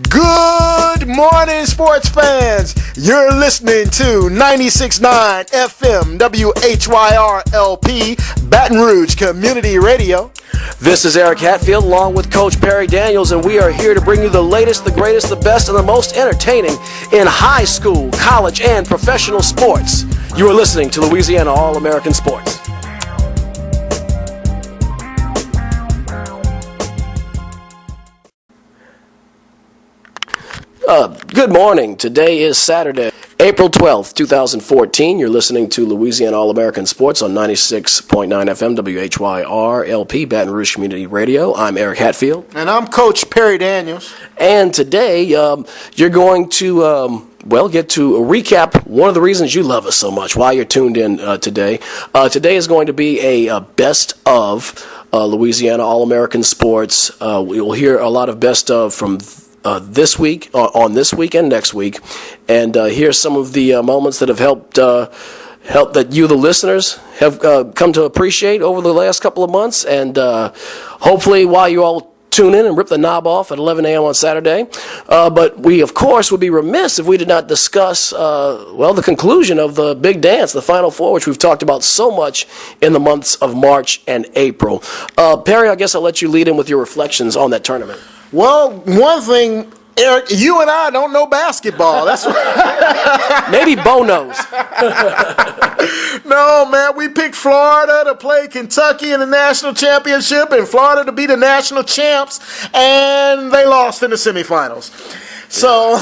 Good morning, sports fans. You're listening to 96.9 FM WHYR LP, Baton Rouge Community Radio. This is Eric Hatfield along with Coach Perry Daniels, and we are here to bring you the latest, the greatest, the best, and the most entertaining in high school, college, and professional sports. You are listening to Louisiana All American Sports. Good morning. Today is Saturday, April 12th, 2014. You're listening to Louisiana All American Sports on 96.9 FM WHYR LP, Baton Rouge Community Radio. I'm Eric Hatfield. And I'm Coach Perry Daniels. And today you're going to, get to recap one of the reasons you love us so much, why you're tuned in today. Today is going to be a best of Louisiana All American Sports. We will hear a lot of best of from this week, on this week and next week, and here's some of the moments that have helped that you, the listeners, have come to appreciate over the last couple of months, and hopefully while you all tune in and rip the knob off at 11 a.m. on Saturday. But we, of course, would be remiss if we did not discuss, the conclusion of the big dance, the Final Four, which we've talked about so much in the months of March and April. Perry, I guess I'll let you lead in with your reflections on that tournament. Well, one thing, Eric, you and I don't know basketball. That's maybe Bo knows. No, man, we picked Florida to play Kentucky in the national championship and Florida to be the national champs, and they lost in the semifinals. So,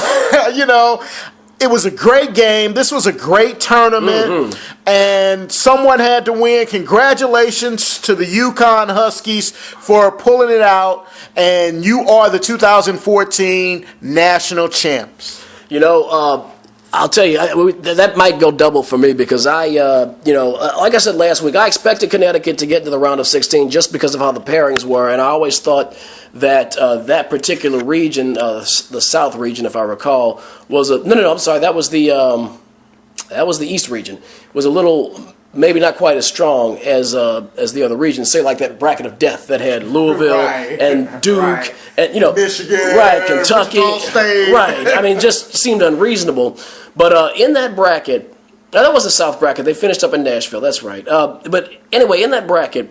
it was a great game. This was a great tournament, and someone had to win. Congratulations to the UConn Huskies for pulling it out, and you are the 2014 national champs. I'll tell you, that might go double for me because like I said last week, I expected Connecticut to get into the round of 16 just because of how the pairings were, and I always thought that that particular region, the South region, if I recall, was that was the East region, was a little maybe not quite as strong as the other regions. Say like that bracket of death that had Louisville and Duke and Michigan, Kentucky, State. I mean, just seemed unreasonable. But in that bracket, that was the South bracket. They finished up in Nashville. That's right. But anyway, in that bracket,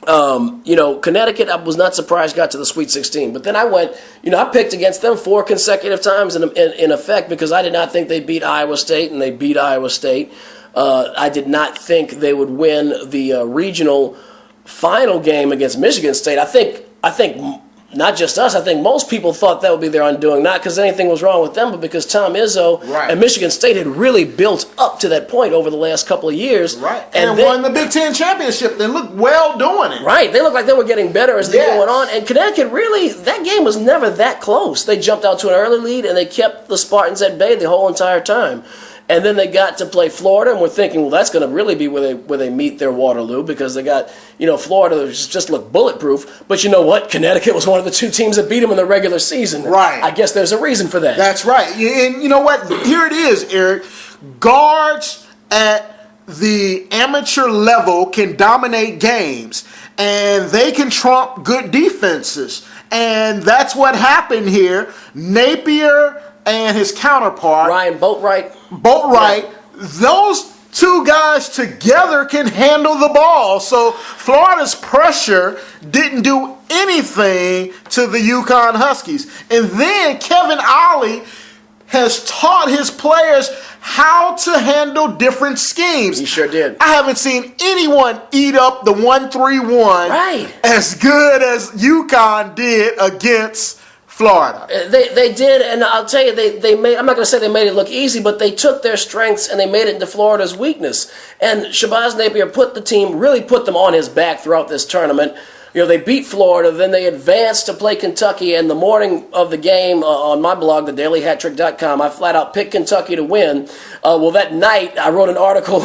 Connecticut, I was not surprised got to the Sweet 16. But then I went, I picked against them 4 consecutive times in effect because I did not think they beat Iowa State, and they beat Iowa State. I did not think they would win the regional final game against Michigan State. I think not just us. I think most people thought that would be their undoing, not because anything was wrong with them, but because Tom Izzo and Michigan State had really built up to that point over the last couple of years. Right, and won the Big Ten championship. They looked well doing it. Right, they looked like they were getting better as the year went on. And Connecticut really, that game was never that close. They jumped out to an early lead, and they kept the Spartans at bay the whole entire time. And then they got to play Florida, and we're thinking, well, that's going to really be where they meet their Waterloo because they got, Florida that just looked bulletproof. But you know what? Connecticut was one of the 2 teams that beat them in the regular season. Right. I guess there's a reason for that. That's right. And you know what? Here it is, Eric. Guards at the amateur level can dominate games, and they can trump good defenses. And that's what happened here. Napier and his counterpart, Ryan Boatwright, those 2 guys together can handle the ball. So Florida's pressure didn't do anything to the UConn Huskies. And then Kevin Ollie has taught his players how to handle different schemes. He sure did. I haven't seen anyone eat up the 1-3-1 as good as UConn did against Florida. They did, and I'll tell you, they made. I'm not going to say they made it look easy, but they took their strengths and they made it into Florida's weakness. And Shabazz Napier put them on his back throughout this tournament. They beat Florida, then they advanced to play Kentucky, and the morning of the game on my blog, thedailyhattrick.com, I flat out picked Kentucky to win. That night, I wrote an article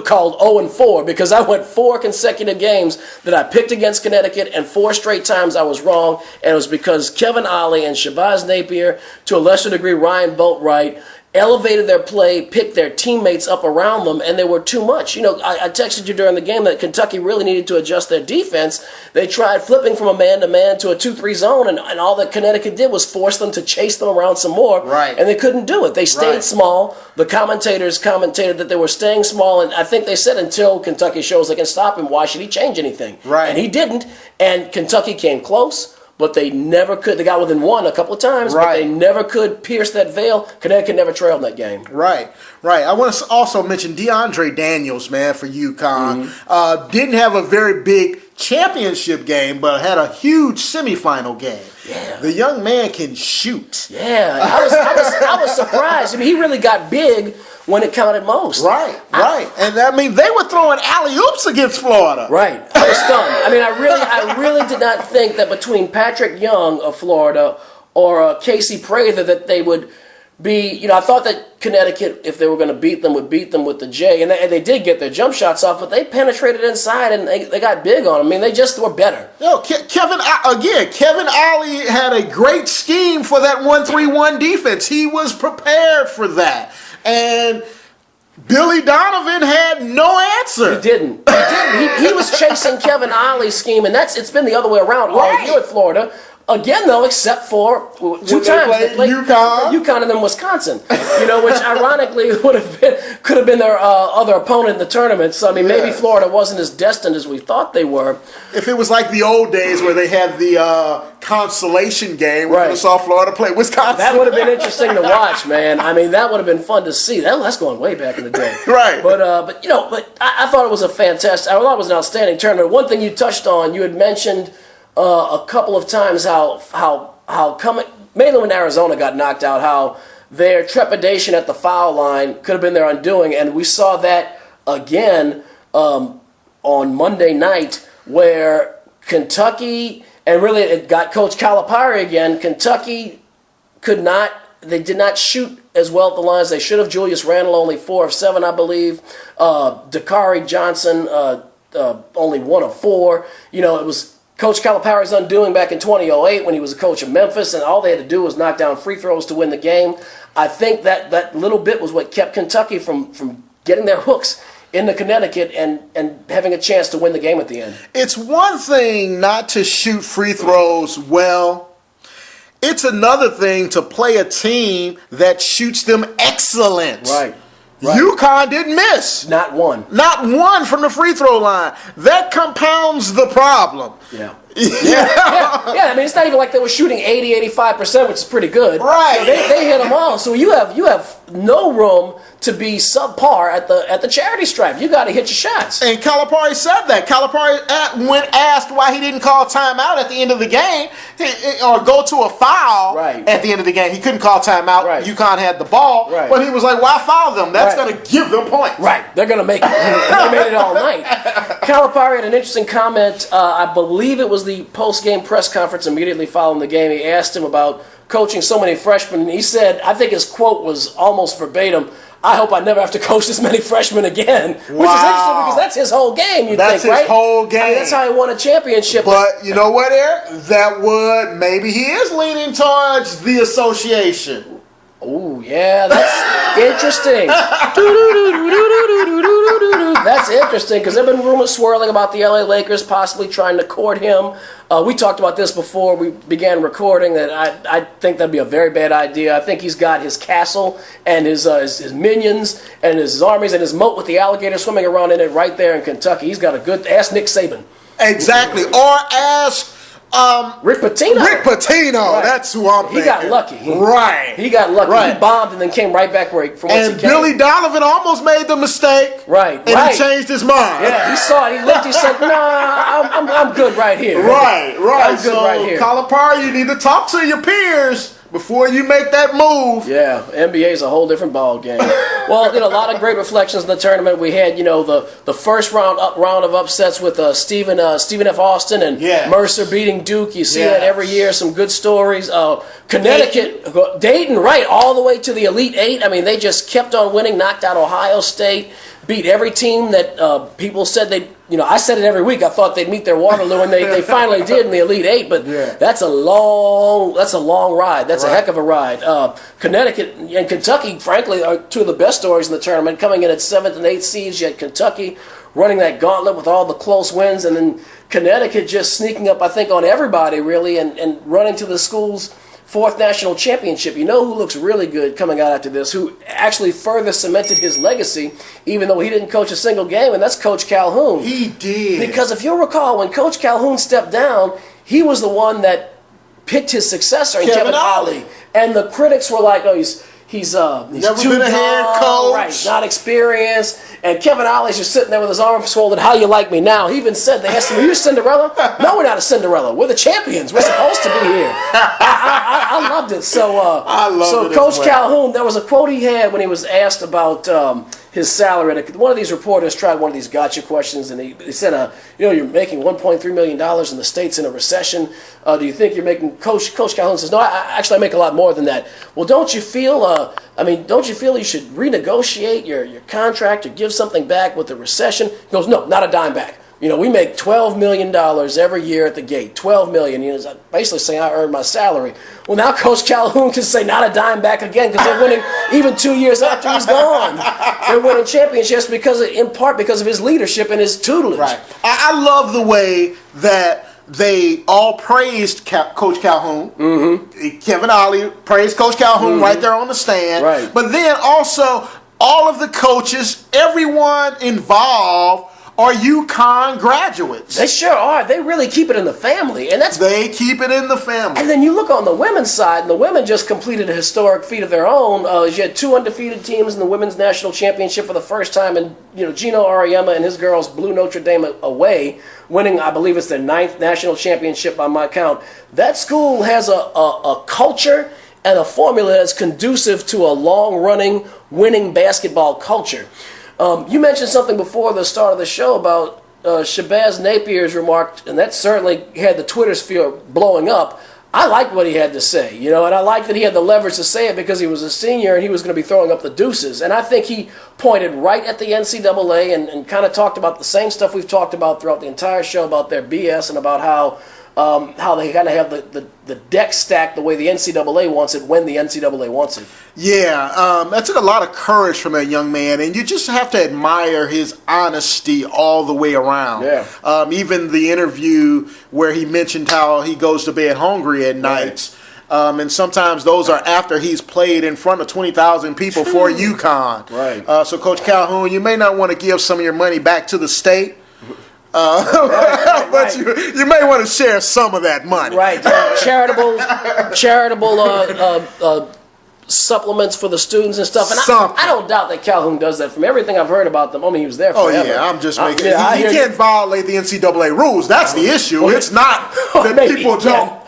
called 0-4 because I went 4 consecutive games that I picked against Connecticut, and 4 straight times I was wrong, and it was because Kevin Ollie and Shabazz Napier, to a lesser degree Ryan Boatwright, elevated their play, picked their teammates up around them, and they were too much. I texted you during the game that Kentucky really needed to adjust their defense. They tried flipping from a man-to-man to a 2-3 zone, and all that Connecticut did was force them to chase them around some more, Right. and they couldn't do it. They stayed small. The commentators commentated that they were staying small, and I think they said until Kentucky shows they can stop him, why should he change anything? Right. And he didn't, and Kentucky came close. But they never could. They got within one a couple of times, but they never could pierce that veil. Connecticut never trailed in that game. Right. I want to also mention DeAndre Daniels, man, for UConn. Didn't have a very big championship game, but had a huge semifinal game. Yeah. The young man can shoot. Yeah, I was surprised. I mean, he really got big when it counted most. Right. And I mean, they were throwing alley-oops against Florida. Right. I was stunned. I mean, I really did not think that between Patrick Young of Florida or Casey Prather that they would be, I thought that Connecticut, if they were going to beat them, would beat them with the J. And they did get their jump shots off, but they penetrated inside and they got big on them. I mean, they just were better. Kevin Ollie had a great scheme for that 1-3-1 defense. He was prepared for that. And Billy Donovan had no answer. He didn't. He was chasing Kevin Ollie's scheme, and it's been the other way around all year at Florida. Again, though, except for two times they played UConn and then Wisconsin, which ironically could have been their other opponent in the tournament. So I mean, maybe Florida wasn't as destined as we thought they were. If it was like the old days where they had the consolation game where they saw Florida play Wisconsin, that would have been interesting to watch, man. I mean, that would have been fun to see. That's going way back in the day, right? But I thought it was a fantastic. I thought it was an outstanding tournament. One thing you touched on, you had mentioned a couple of times how coming mainly when Arizona got knocked out, how their trepidation at the foul line could have been their undoing, and we saw that again on Monday night where Kentucky, and really it got Coach Calipari again. Kentucky did not shoot as well at the lines they should have. Julius Randle only 4 of 7, I believe. Dakari Johnson only 1 of 4. It was Coach Calipari's undoing back in 2008 when he was a coach of Memphis, and all they had to do was knock down free throws to win the game. I think that little bit was what kept Kentucky from getting their hooks into Connecticut and having a chance to win the game at the end. It's one thing not to shoot free throws well. It's another thing to play a team that shoots them excellent. Right. UConn didn't miss. Not one. Not one from the free throw line. That compounds the problem. Yeah. I mean, it's not even like they were shooting 80-85%, which is pretty good. Right. They hit them all. So you have no room to be subpar at the charity stripe. You got to hit your shots. And Calipari said that. Calipari, when asked why he didn't call timeout at the end of the game or go to a foul at the end of the game, he couldn't call timeout. Right. UConn had the ball, but he was like, "Why foul them? That's going to give them points." Right. They're going to make it. They made it all night. Calipari had an interesting comment. I believe it was the post-game press conference immediately following the game. He asked him about coaching so many freshmen. He said, I think his quote was almost verbatim, "I hope I never have to coach this many freshmen again." Which is interesting because that's his whole game, That's his whole game. I mean, that's how he won a championship. But you know what, Eric? Maybe he is leaning towards the association. Oh, yeah, that's interesting. That's interesting because there have been rumors swirling about the LA Lakers possibly trying to court him. We talked about this before we began recording, that I think that'd be a very bad idea. I think he's got his castle and his minions and his armies and his moat with the alligator swimming around in it right there in Kentucky. He's got a good... Ask Nick Saban. Exactly. Or ask... Rick Pitino. Right. That's who I'm thinking. He got lucky. He got lucky. Right. He bombed and then came right back from whence he came. And Billy Donovan almost made the mistake. Right. And he changed his mind. Yeah, he saw it. He looked. He said, I'm good right here. Right. I'm good right here. Calipari, you need to talk to your peers before you make that move. Yeah, NBA is a whole different ball game. Well, a lot of great reflections in the tournament. We had, the first round of upsets with Stephen F. Austin and Mercer beating Duke. You see that every year. Some good stories. Connecticut, Dayton, right, all the way to the Elite Eight. I mean, they just kept on winning. Knocked out Ohio State. Beat every team that people said I said it every week. I thought they'd meet their Waterloo, and they finally did in the Elite Eight. But that's a long ride. That's a heck of a ride. Connecticut and Kentucky, frankly, are two of the best stories in the tournament. Coming in at 7th and 8th seeds, yet Kentucky running that gauntlet with all the close wins, and then Connecticut just sneaking up, I think, on everybody really, and running to the school's 4th national championship. You know who looks really good coming out after this, who actually further cemented his legacy, even though he didn't coach a single game, and that's Coach Calhoun. He did. Because if you'll recall, when Coach Calhoun stepped down, he was the one that picked his successor, Kevin Ollie. And the critics were like, oh, he's never too been a head coach. Right, he's not experienced. And Kevin Ollie's just sitting there with his arms folded. How you like me now? He even said, they asked him, are you Cinderella? No, we're not a Cinderella. We're the champions. We're supposed to be here. I loved it. So Coach Calhoun, there was a quote he had when he was asked about his salary. One of these reporters tried one of these gotcha questions, and he said, you're making $1.3 million in the States in a recession. Do you think you're making, Coach Calhoun says, no, I make a lot more than that. Well, don't you feel you should renegotiate your contract or give something back with the recession? He goes, no, not a dime back. We make $12 million every year at the gate. $12 million. Basically saying I earned my salary. Well, now Coach Calhoun can say not a dime back again because they're winning even 2 years after he's gone. They're winning championships in part because of his leadership and his tutelage. Right. I love the way that they all praised Coach Calhoun. Mm-hmm. Kevin Ollie praised Coach Calhoun right there on the stand. Right. But then also all of the coaches, everyone involved, are UConn graduates. They sure are. They really keep it in the family. They keep it in the family. And then you look on the women's side, and the women just completed a historic feat of their own. You had 2 undefeated teams in the women's national championship for the first time, and Gino Auriemma and his girls blew Notre Dame away, winning, I believe it's their 9th national championship by my count. That school has a culture and a formula that's conducive to a long-running, winning basketball culture. You mentioned something before the start of the show about Shabazz Napier's remark, and that certainly had the Twitter sphere blowing up. I liked what he had to say, and I liked that he had the leverage to say it because he was a senior and he was going to be throwing up the deuces. And I think he pointed right at the NCAA and kind of talked about the same stuff we've talked about throughout the entire show about their BS and about how they kind of have the deck stacked the way the NCAA wants it when the NCAA wants it. Yeah, that took a lot of courage from that young man, and you just have to admire his honesty all the way around. Yeah. Even the interview where he mentioned how he goes to bed hungry at nights. And sometimes those are after he's played in front of 20,000 people for UConn. Right. So, Coach Calhoun, you may not want to give some of your money back to the state. But you may want to share some of that money. Right. Charitable supplements for the students and stuff. And I don't doubt that Calhoun does that. From everything I've heard about them, he was there forever. Oh, yeah, I'm just making he can't violate the NCAA rules. That's the issue. It's not that people don't.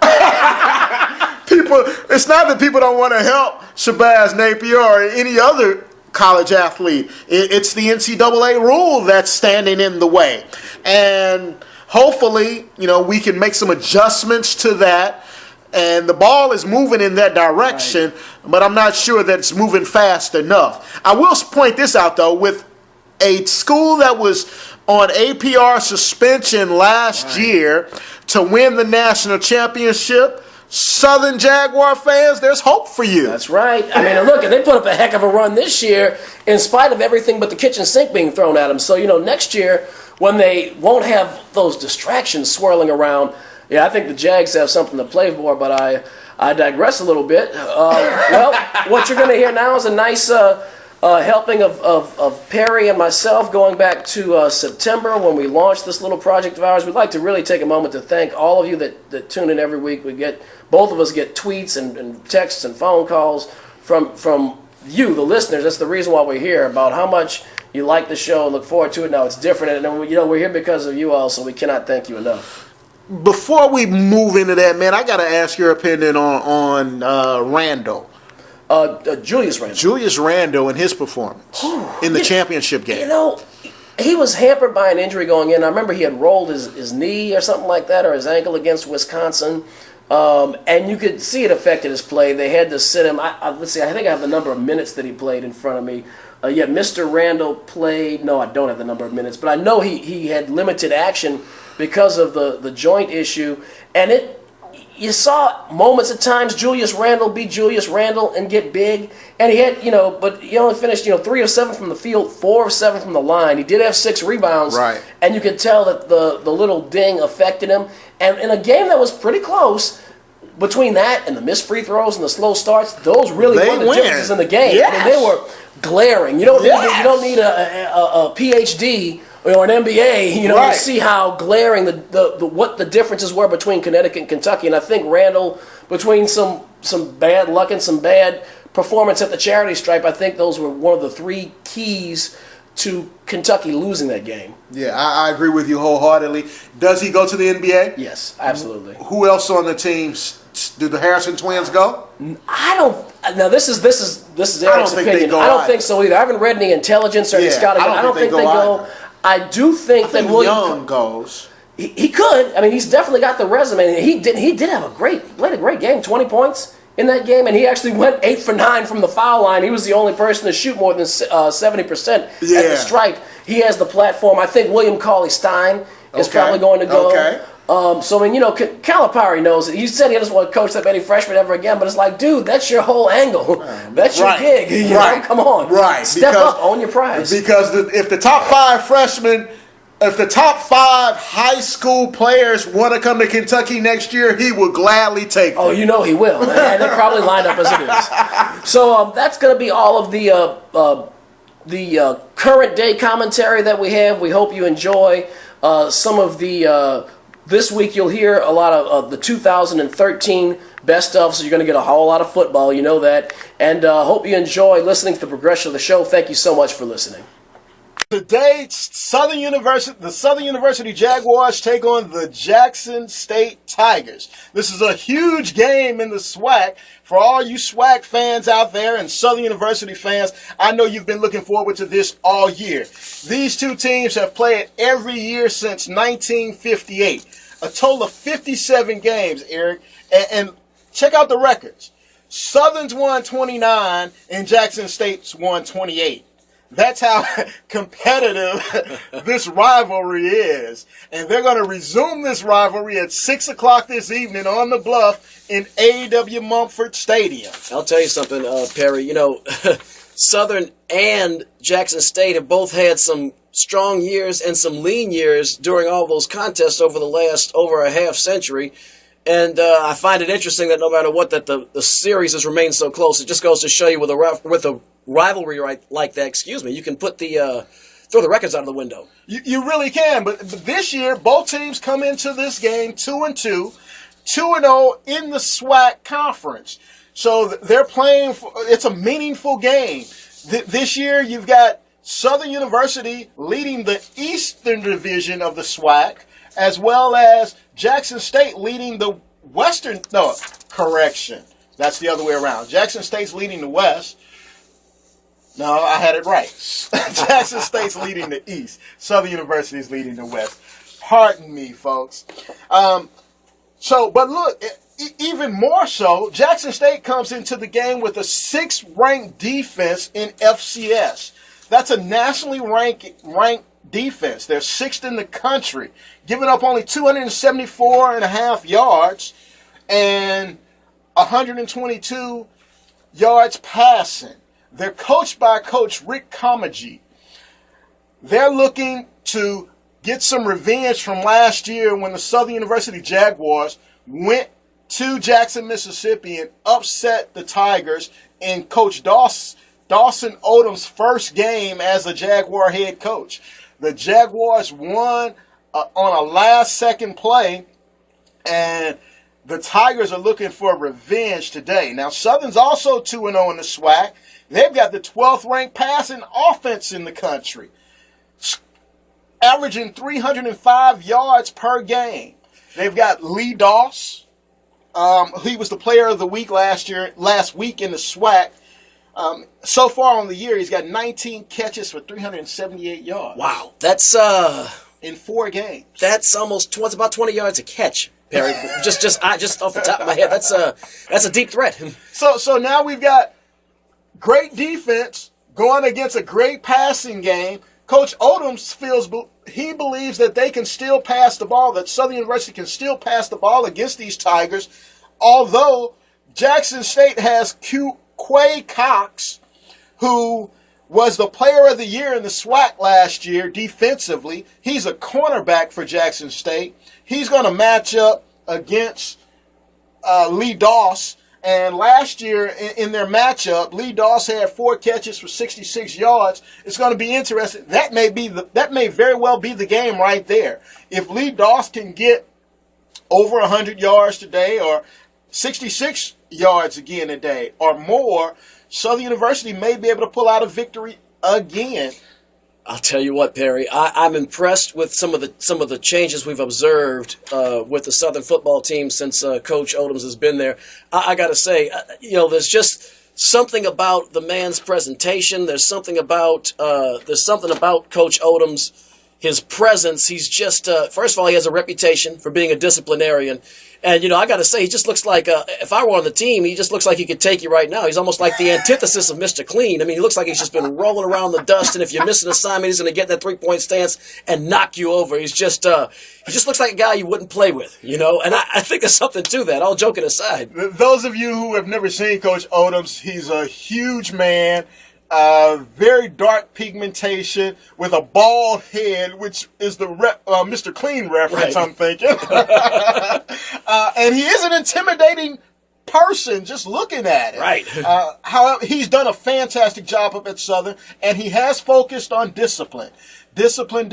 It's not that people don't want to help Shabazz Napier or any other college athlete. It's the NCAA rule that's standing in the way. And hopefully, we can make some adjustments to that. And the ball is moving in that direction, but I'm not sure that it's moving fast enough. I will point this out, though, with a school that was on APR suspension last year to win the national championship, Southern Jaguar fans, there's hope for you. That's right. Look, they put up a heck of a run this year in spite of everything but the kitchen sink being thrown at them. So, next year when they won't have those distractions swirling around, I think the Jags have something to play for, but I digress a little bit. Well, what you're going to hear now is a nice helping of Perry and myself going back to September when we launched this little project of ours. We'd like to really take a moment to thank all of you that tune in every week. Both of us get tweets and texts and phone calls from you, the listeners. That's the reason why we're here, about how much you like the show and look forward to it. Now it's different, and we're here because of you all, so we cannot thank you enough. Before we move into that, man, I got to ask your opinion on Randall. Julius Randle and his performance in the championship game. He was hampered by an injury going in. I remember he had rolled his knee or something like that, or his ankle against Wisconsin. And you could see it affected his play. They had to sit him. Let's see, I think I have the number of minutes that he played in front of me. Yeah, Mr. Randall played. No, I don't have the number of minutes, but I know he had limited action because of the joint issue, and you saw moments at times Julius Randle be Julius Randle and get big, and he had, but he only finished, 3 of 7 from the field, 4 of 7 from the line. He did have 6 rebounds, right, and you could tell that the little ding affected him. And in a game that was pretty close, between that and the missed free throws and the slow starts, those really were the differences in the game. Yes. I mean, they were glaring. You don't need a PhD or an MBA, right, to see how glaring what the differences were between Connecticut and Kentucky. And I think Randall, between some bad luck and some bad performance at the charity stripe, I think those were one of the 3 keys to Kentucky losing that game. Yeah, I agree with you wholeheartedly. Does he go to the NBA? Yes, absolutely. Who else on the team? Do the Harrison twins go? I don't. Now this is Eric's opinion. I don't think so either. I haven't read any intelligence or any scouting. I don't think they go. I do think that William Young goes. He could. I mean, he's definitely got the resume. He did have played a great game. 20 points in that game, and he actually went 8 for 9 from the foul line. He was the only person to shoot more than 70% at the stripe. He has the platform. I think William Cauley-Stein is probably going to go. Okay. So, I mean, Calipari knows it. He said he doesn't want to coach that many freshmen ever again, but it's like, dude, that's your whole angle. That's your gig. You know? Come on. Right. Step up, own your prize. Because if the top 5 freshmen, if the top 5 high school players want to come to Kentucky next year, he will gladly take them. Oh, you know he will. And they're probably lined up as it is. So that's going to be all of the current day commentary that we have. We hope you enjoy some of the... This week you'll hear a lot of the 2013 best of, so you're going to get a whole lot of football, you know that. And hope you enjoy listening to the progression of the show. Thank you so much for listening. Today, the Southern University Jaguars take on the Jackson State Tigers. This is a huge game in the SWAC. For all you SWAC fans out there and Southern University fans, I know you've been looking forward to this all year. These two teams have played every year since 1958. A total of 57 games, Eric. And check out the records. Southern's won 29 and Jackson State's won 28. That's how competitive this rivalry is. And they're going to resume this rivalry at 6 o'clock this evening on the Bluff in A.W. Mumford Stadium. I'll tell you something, Perry. Southern and Jackson State have both had some strong years and some lean years during all those contests over a half century. And I find it interesting that no matter what, that the series has remained so close. It just goes to show you with a rivalry like that, you can put throw the records out of the window. You really can, but this year both teams come into this game 2-2, 2-0 in the SWAC conference. So they're playing. It's a meaningful game. This year you've got Southern University leading the Eastern Division of the SWAC, as well as Jackson State leading the Western. No, correction. That's the other way around. Jackson State's leading the West. No, I had it right. Jackson State's leading the East. Southern University is leading the West. Pardon me, folks. But look, even more so, Jackson State comes into the game with a 6th ranked defense in FCS. That's a nationally ranked defense. They're 6th in the country, giving up only 274.5 yards and 122 yards passing. They're coached by Coach Rick Comagee. They're looking to get some revenge from last year when the Southern University Jaguars went to Jackson, Mississippi and upset the Tigers in Coach Dawson Odom's first game as a Jaguar head coach. The Jaguars won on a last-second play, and the Tigers are looking for revenge today. Now, Southern's also 2-0 in the SWAC. They've got the 12th ranked passing offense in the country, averaging 305 yards per game. They've got Lee Doss. He was the player of the week last week in the SWAC. So far on the year, he's got 19 catches for 378 yards. Wow, that's in 4 games. That's about 20 yards a catch, Perry. just off the top of my head, that's a deep threat. So now we've got great defense, going against a great passing game. Coach Odoms he believes that they can still pass the ball, that Southern University can still pass the ball against these Tigers, although Jackson State has Quay Cox, who was the player of the year in the SWAC last year defensively. He's a cornerback for Jackson State. He's going to match up against Lee Doss. And last year in their matchup, Lee Doss had 4 catches for 66 yards. It's going to be interesting. That may very well be the game right there. If Lee Doss can get over 100 yards today, or 66 yards again today, or more, Southern University may be able to pull out a victory again. I'll tell you what, Perry. I'm impressed with some of the changes we've observed with the Southern football team since Coach Odoms has been there. I got to say, there's just something about the man's presentation. There's something about Coach Odoms, his presence. He's just first of all, he has a reputation for being a disciplinarian. And, I got to say, he just looks like, if I were on the team, he just looks like he could take you right now. He's almost like the antithesis of Mr. Clean. I mean, he looks like he's just been rolling around the dust, and if you miss an assignment, he's going to get in that 3-point stance and knock you over. He just looks like a guy you wouldn't play with, And I think there's something to that, all joking aside. Those of you who have never seen Coach Odoms, he's a huge man. Very dark pigmentation with a bald head, which is the Mr. Clean reference, right. I'm thinking. And he is an intimidating person just looking at it. Right. However, he's done a fantastic job up at Southern, and he has focused on discipline. Discipline.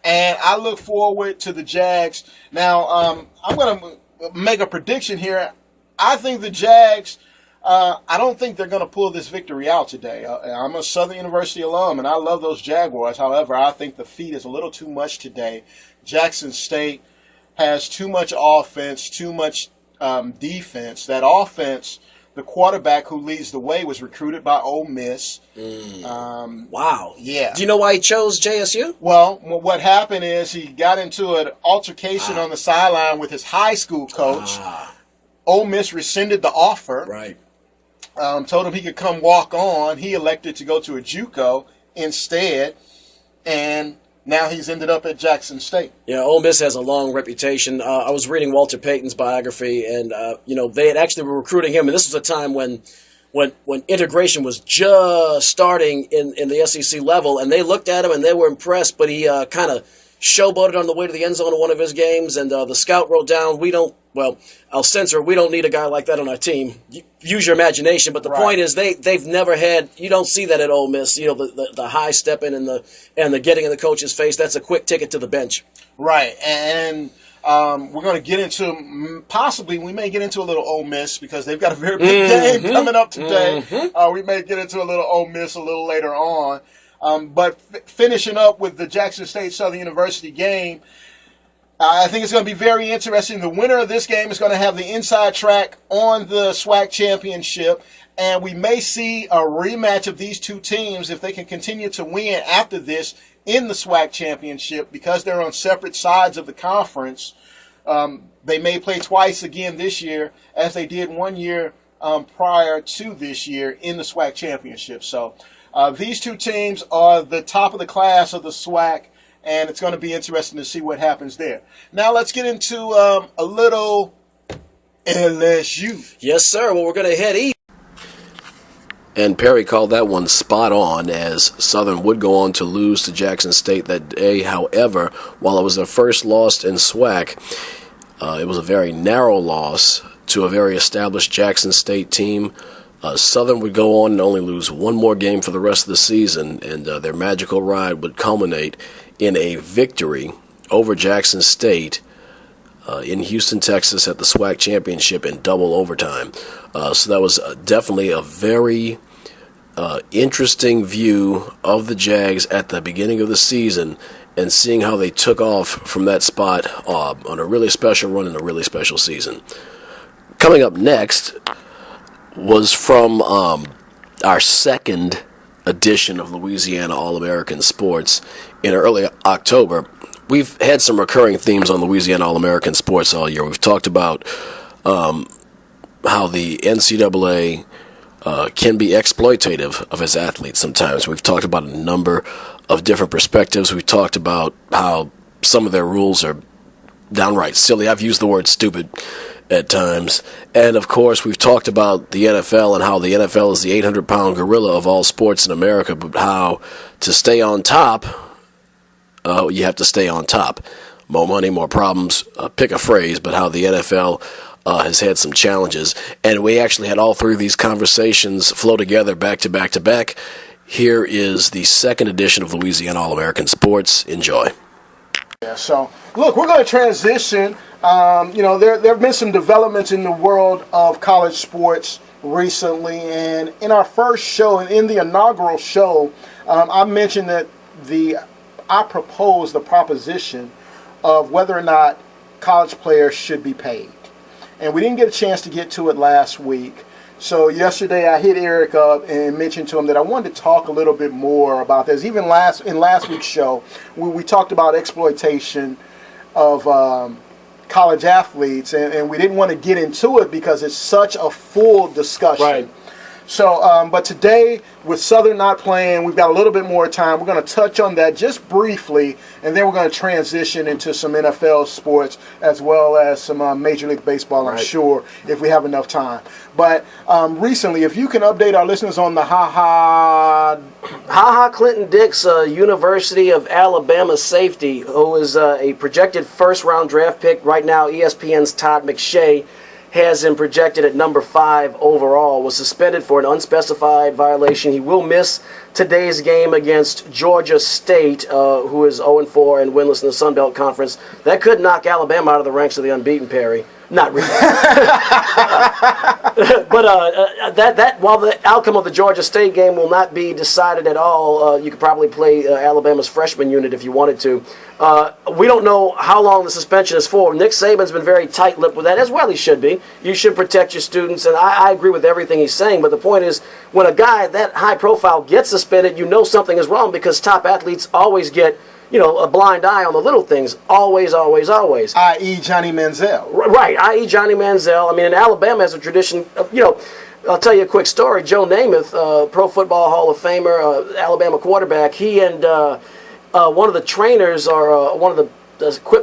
And I look forward to the Jags. Now, I'm going to make a prediction here. I think the Jags... I don't think they're going to pull this victory out today. I'm a Southern University alum, and I love those Jaguars. However, I think the feat is a little too much today. Jackson State has too much offense, too much defense. That offense, the quarterback who leads the way was recruited by Ole Miss. Wow. Yeah. Do you know why he chose JSU? Well, what happened is he got into an altercation on the sideline with his high school coach. Ole Miss rescinded the offer. Right. Told him he could come walk on. He elected to go to a JUCO instead, and now he's ended up at Jackson State. Yeah, Ole Miss has a long reputation. I was reading Walter Payton's biography, and they had actually been recruiting him, and this was a time when integration was just starting in the SEC level, and they looked at him and they were impressed, but he kind of showboated on the way to the end zone of one of his games, and the scout wrote down, I'll censor, we don't need a guy like that on our team. Use your imagination, but the point is they've never had, you don't see that at Ole Miss, the high stepping and the getting in the coach's face. That's a quick ticket to the bench. Right, and we're going to get into, we may get into a little Ole Miss because they've got a very big game coming up today. We may get into a little Ole Miss a little later on. But finishing up with the Jackson State Southern University game, I think it's going to be very interesting. The winner of this game is going to have the inside track on the SWAC championship, and we may see a rematch of these two teams if they can continue to win after this in the SWAC championship, because they're on separate sides of the conference. They may play twice again this year, as they did one year prior to this year in the SWAC championship. So these two teams are the top of the class of the SWAC, and it's going to be interesting to see what happens there. Now let's get into a little LSU. Yes, sir. Well, we're going to head east. And Perry called that one spot on, as Southern would go on to lose to Jackson State that day. However, while it was their first loss in SWAC, it was a very narrow loss to a very established Jackson State team. Southern would go on and only lose one more game for the rest of the season, and their magical ride would culminate in a victory over Jackson State in Houston, Texas at the SWAC championship in double overtime. So that was definitely a very interesting view of the Jags at the beginning of the season, and seeing how they took off from that spot on a really special run in a really special season. Coming up next was from our second edition of Louisiana All American Sports in early October. We've had some recurring themes on Louisiana All American Sports all year. We've talked about how the NCAA can be exploitative of his athletes sometimes. We've talked about a number of different perspectives. We've talked about how some of their rules are downright silly. I've used the word stupid at times. And, of course, we've talked about the NFL and how the NFL is the 800-pound gorilla of all sports in America, but how to stay on top, you have to stay on top. More money, more problems, pick a phrase, but how the NFL has had some challenges. And we actually had all three of these conversations flow together back to back to back. Here is the second edition of Louisiana All American Sports. Enjoy. Yeah, so, look, we're going to transition. There have been some developments in the world of college sports recently. And in our first show, in the inaugural show, I mentioned that I proposed the proposition of whether or not college players should be paid. And we didn't get a chance to get to it last week. So yesterday I hit Eric up and mentioned to him that I wanted to talk a little bit more about this. Even in last week's show, we talked about exploitation of college athletes, and we didn't want to get into it because it's such a full discussion. Right. So, but today, with Southern not playing, we've got a little bit more time. We're going to touch on that just briefly, and then we're going to transition into some NFL sports as well as some Major League Baseball, I'm sure, if we have enough time. But recently, if you can update our listeners on the Ha-Ha Clinton-Dix, University of Alabama safety, who is a projected first-round draft pick. Right now, ESPN's Todd McShay has him projected at number 5 overall, was suspended for an unspecified violation. He will miss today's game against Georgia State, who is 0-4 and winless in the Sun Belt Conference. That could knock Alabama out of the ranks of the unbeaten, Perry. Not really. But that while the outcome of the Georgia State game will not be decided at all, you could probably play Alabama's freshman unit if you wanted to. We don't know how long the suspension is for. Nick Saban's been very tight-lipped with that, as well he should be. You should protect your students, and I agree with everything he's saying, but the point is, when a guy that high-profile gets suspended, you know something is wrong because top athletes always get a blind eye on the little things. Always, always, always. I.e. Johnny Manziel. Right, i.e. Johnny Manziel. I mean, and Alabama has a tradition of, I'll tell you a quick story. Joe Namath, Pro Football Hall of Famer, Alabama quarterback, he and one of the trainers or one of the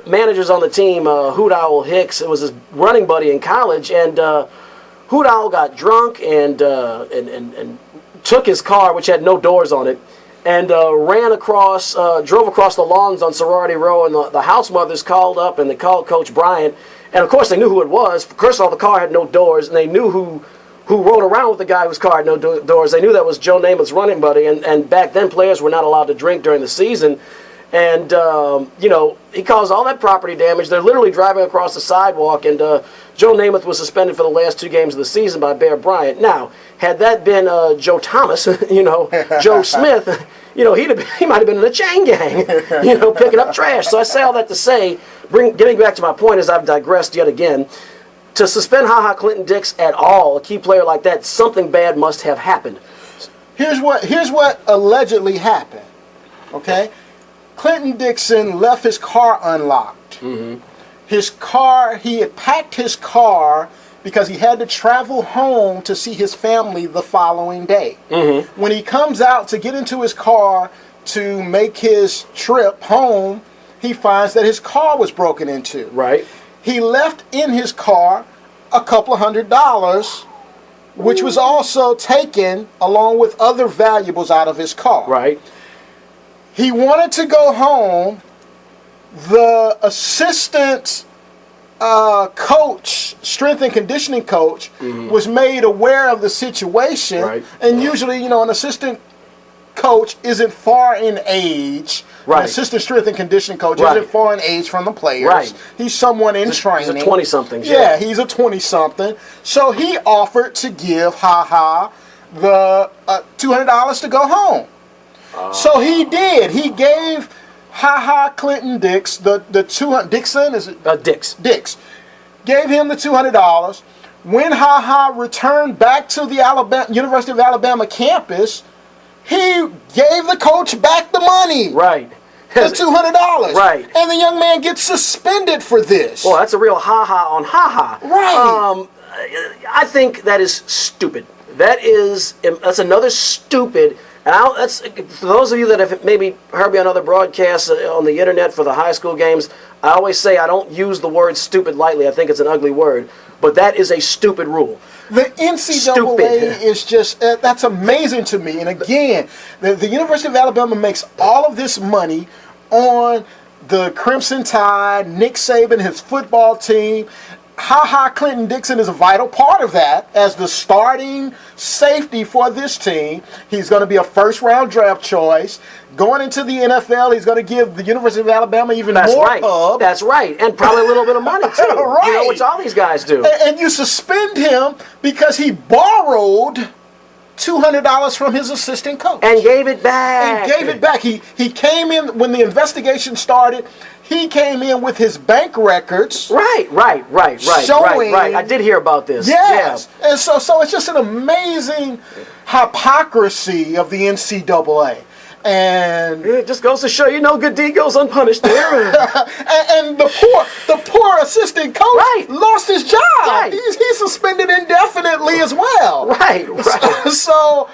managers on the team, Hoot Owl Hicks, it was his running buddy in college, and Hoot Owl got drunk and took his car, which had no doors on it, and drove across the lawns on Sorority Row, and the house mothers called up, and they called Coach Bryant, and of course they knew who it was. First of all, the car had no doors, and they knew who rode around with the guy whose car had no doors. They knew that was Joe Namath's running buddy, and back then players were not allowed to drink during the season, and he caused all that property damage. They're literally driving across the sidewalk, and Joe Namath was suspended for the last 2 games of the season by Bear Bryant. Now, had that been Joe Thomas, Joe Smith, he might have been in a chain gang, picking up trash. So I say all that to say, getting back to my point as I've digressed yet again, to suspend Ha-Ha Clinton-Dix at all, a key player like that, something bad must have happened. Here's what allegedly happened, okay? Clinton Dixon left his car unlocked. Mm-hmm. He had packed his car because he had to travel home to see his family the following day. Mm-hmm. When he comes out to get into his car to make his trip home, he finds that his car was broken into. Right. He left in his car a couple of $100, which was also taken along with other valuables out of his car. Right. He wanted to go home. The assistant coach, strength and conditioning coach, was made aware of the situation. Right. And usually, an assistant coach isn't far in age. Right. An assistant strength and conditioning coach isn't far in age from the players. Right. He's someone in training. He's a 20-something. Yeah, he's a 20-something. So he offered to give Ha-Ha the $200 to go home. So he did. He gave Ha-Ha Clinton-Dix the Dixon, is it? Dix. Gave him the $200. When Ha-Ha returned back to the University of Alabama campus, he gave the coach back the money. Right. The $200. Right. And the young man gets suspended for this. Well, that's a real ha-ha on ha-ha. Right. I think that is stupid. That's another stupid. And that's for those of you that have maybe heard me on other broadcasts on the internet for the high school games. I always say I don't use the word stupid lightly. I think it's an ugly word, but that is a stupid rule. The NCAA is just, that's amazing to me. And again, the University of Alabama makes all of this money on the Crimson Tide, Nick Saban, his football team. Clinton Dixon is a vital part of that as the starting safety for this team. He's going to be a first-round draft choice. Going into the NFL, he's going to give the University of Alabama even more pub. That's right, and probably a little bit of money, too. Right. You know, which all these guys do. And you suspend him because he borrowed $200 from his assistant coach. And gave it back. He came in when the investigation started. He came in with his bank records. Right. Showing, I did hear about this. Yes. Yeah. And so it's just an amazing hypocrisy of the NCAA. And it just goes to show you no good deed goes unpunished there. and the poor assistant coach lost his job. Right. He's suspended indefinitely as well. Right. So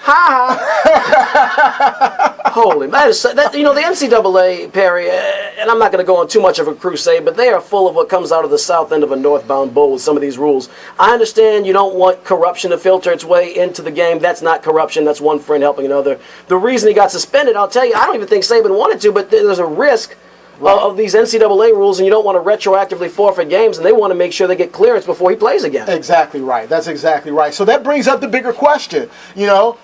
holy, the NCAA, Perry, and I'm not going to go on too much of a crusade, but they are full of what comes out of the south end of a northbound bull with some of these rules. I understand you don't want corruption to filter its way into the game. That's not corruption. That's one friend helping another. The reason he got suspended, I'll tell you, I don't even think Saban wanted to, but there's a risk of these NCAA rules, and you don't want to retroactively forfeit games, and they want to make sure they get clearance before he plays again. Exactly right. That's exactly right. So that brings up the bigger question.